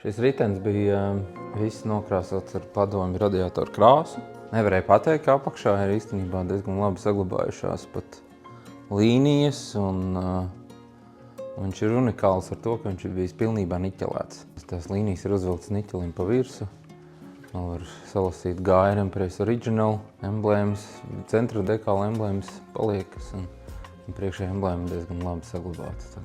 Šis ritenis bija viss nokrāsots ar padomju radiatoru krāsu. Nevarēja pateikt, ka apakšā ir īstenībā diezgan labi saglabājušās pat līnijas, un viņš ir unikāls ar to, ka viņš ir bijis pilnībā niķelēts. Tās līnijas ir uzvilktas niķelim pa virsu. Vēl var salasīt GR Empress Original emblēmas, centra dekāla emblēmas paliekas, un priekšējā emblēma diezgan labi saglabātas.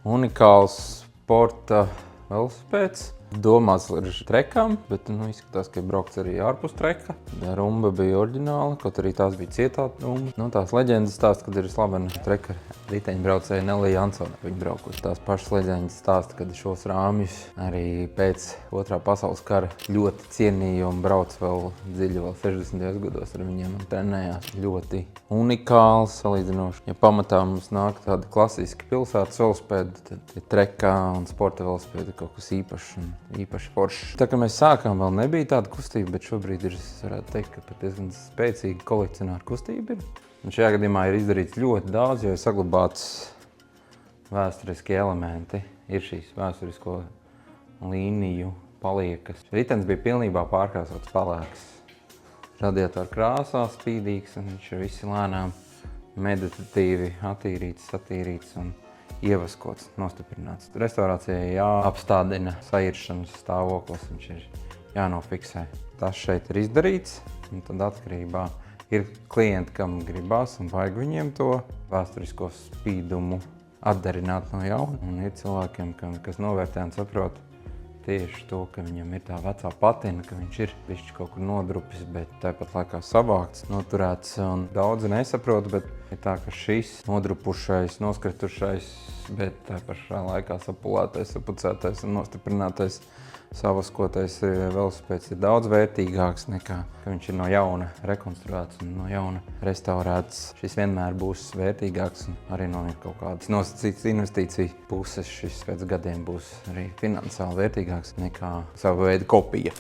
Unikāls sporta velosipēds. Domāts ar trekām, bet izskatās, ka ir braukts arī ārpus treka. Rumba bija oriģināla, kaut arī tās bija cietā rumba. Tās leģendas stāsta, kad ir slavena treka riteņbraucēja Nelija Jansone. Viņa braukusi. Tās pašas leģendas stāsta, kad šos rāmjus arī pēc Otrā pasaules kara ļoti cienīja un brauc vēl dziļi, vēl 60. gados ar viņiem un trenējās. Ļoti unikāls, salīdzinoši. Ja pamatā mums nāk tādi klasiski pilsētas velosipēdi, tad trekā un sporta velosipēdi ir kaut kas īpaši foršs. Tā kā mēs sākām, vēl nebija tāda kustība, bet šobrīd ir, es varētu teikt, ka pat diezgan spēcīga kolekcionāra kustība ir. Un šajā gadījumā ir izdarīts ļoti daudz, jo ir saglabāts vēsturiskie elementi. Ir šīs vēsturisko līniju paliekas. Ritenis bija pilnībā pārkrāsots pelēks. Radiatoru krāsā spīdīgs, un viņš ir visi lēnām meditatīvi attīrīts, satīrīts un ievaskots, nostiprināts. Restaurācijai jāapstādina sairšanas stāvoklis, viņš ir jānofiksē. Tas šeit ir izdarīts, un tad atkarībā ir klienti, kam gribās un vajag viņiem to vēsturisko spīdumu atdarināt no jauna. Un ir cilvēkiem, kas novērtē un saprot tieši to, ka viņam ir tā vecā patina, ka viņš ir bišķi kaut kur nodrupis, bet tāpat laikā savākts, noturēts, un daudzi nesaprot, bet ir tā, ka šis nodrupušais, noskritušais, bet tā pašā laikā sapulētais, sapucētais un nostiprinātais savaskotais velosipēds ir daudz vērtīgāks nekā, ka viņš ir no jauna rekonstruēts un no jauna restaurēts. Šis vienmēr būs vērtīgāks, un arī no kaut kādas nosacītas investīciju puses šis pēc gadiem būs arī finansiāli vērtīgāks nekā sava veida kopija.